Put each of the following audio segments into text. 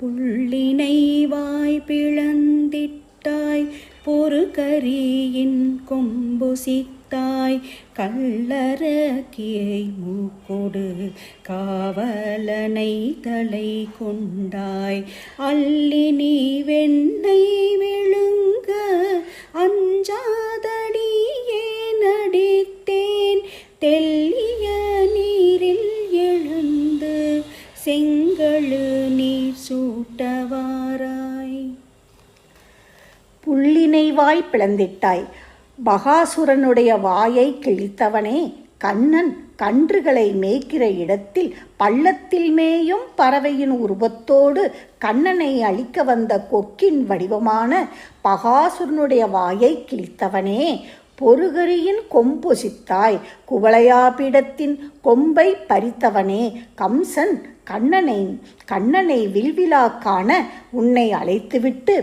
புள்ளினை வாய் பிளந்திட்டாய் பொறுகரியின் கொம்புசித்தாய் கள்ளரக்கியை மூக்கொடு காவலனை தலை கொண்டாய் அல்லினி வெண்ணை விழுங்க அஞ்சாதடியே நடித்தேன் தெல்லிய நீரில் எழுந்து செங்கழு நீர் சூட்டவாராய். புள்ளினை வாய் பிளந்திட்டாய், பகாசுரனுடைய வாயை கிழித்தவனே, கண்ணன் கன்றுகளை மேய்க்கிற இடத்தில் பள்ளத்தில் மேயும் பறவையின் உருவத்தோடு கண்ணனை அழிக்க வந்த கொக்கின் வடிவமான பகாசுரனுடைய வாயை கிழித்தவனே, பொறுகரியின் கொம்பொசித்தாய், குவளையாபீடத்தின் கொம்பை பறித்தவனே, கம்சன் கண்ணனை வில்விழா காண உன்னை அழைத்துவிட்டு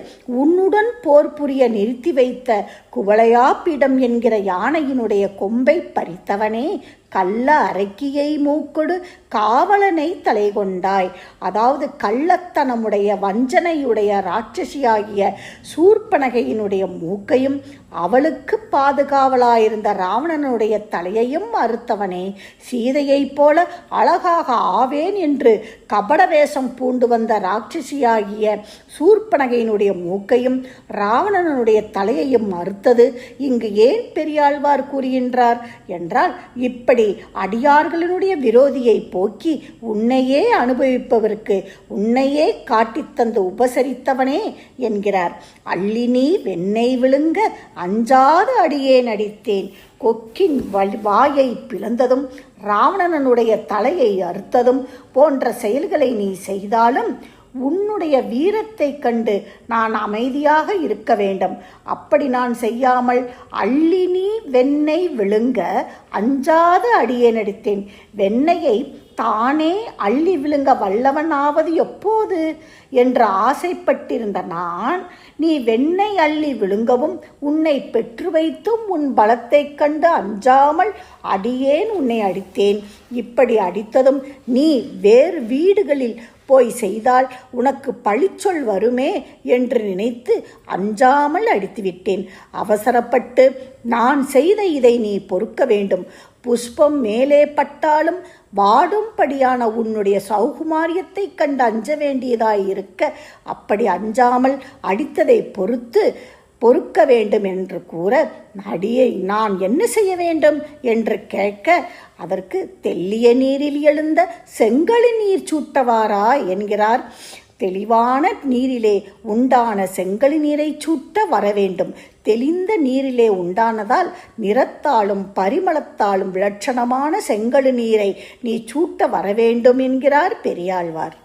உன்னுடன் போர் புரிய நிறுத்தி வைத்த குவளையாபீடம் என்கிற யானையினுடைய கொம்பை பறித்தவனே, கள்ள அரக்கியை மூக்கொடு காவலனை தலை கொண்டாய். அதாவது கள்ளத்தனமுடைய வஞ்சனையுடைய ராட்சசியாகிய சூர்பனகையினுடைய மூக்கையும் அவளுக்கு பாதுகாவலாயிருந்த ராவணனுடைய தலையையும் அறுத்தவனே, சீதையைப் போல அழகாக ஆவேன் என்று கபட வேஷம் பூண்டு வந்த ராட்சசியாகிய சூர்பனகையினுடைய மூக்கையும் ராவணனுடைய தலையையும் அறுத்தது இங்கு ஏன் பெரியாழ்வார் கூறுகின்றார் என்றால், இப்படி அடியார்களினுடைய விரோதியை போக்கி உன்னையே அனுபவிப்பவருக்கு உன்னையே காட்டித்தந்து உபசரித்தவனே என்கிறார். அல்லினி வெண்ணெய் விழுங்க அஞ்சாத அடியே நடித்தேன். கொக்கின் வாயை பிளந்ததும் ராவணனுடைய தலையை அறுத்ததும் போன்ற செயல்களை நீ செய்தாலும் உன்னுடைய வீரத்தை கண்டு நான் அமைதியாக இருக்க வேண்டும். அப்படி நான் செய்யாமல் அல்லினி வெண்ணெய் விழுங்க அஞ்சாத அடியே நடித்தேன். வெண்ணெயை தானே அள்ளி விழுங்க வல்லவனாவது எப்போது என்று ஆசைப்பட்டிருந்த நான், நீ வெண்ணெய் அள்ளி விழுங்கவும் உன்னை பெற்று வைத்தும் உன் பலத்தை கண்டு அஞ்சாமல் அடியேன் உன்னை அடித்தேன். இப்படி அடித்ததும் நீ வேறு வீடுகளில் போய் செய்தால் உனக்கு பழிச்சொல் வருமே என்று நினைத்து அஞ்சாமல் அடித்துவிட்டேன். அவசரப்பட்டு நான் செய்த இதை நீ பொறுக்க வேண்டும். புஷ்பம் மேலே பட்டாலும் வாடும்படியான உன்னுடைய சௌகுமாரியத்தை கண்டு அஞ்ச வேண்டியதாயிருக்க அப்படி அஞ்சாமல் அடித்ததை பொறுக்க வேண்டும் என்று கூற, அடியை நான் என்ன செய்ய வேண்டும் என்று கேட்க, அதற்கு தெல்லிய நீரில் எழுந்த செங்கழு நீர் சூட்டவாரா என்கிறார். தெளிவான நீரிலே உண்டான செங்கழு நீரை சூட்ட வர வேண்டும். தெளிந்த நீரிலே உண்டானதால் நிறத்தாலும் பரிமளத்தாலும் விலட்சணமான செங்கழு நீரை நீ சூட்ட வர வேண்டும் என்கிறார் பெரியாழ்வார்.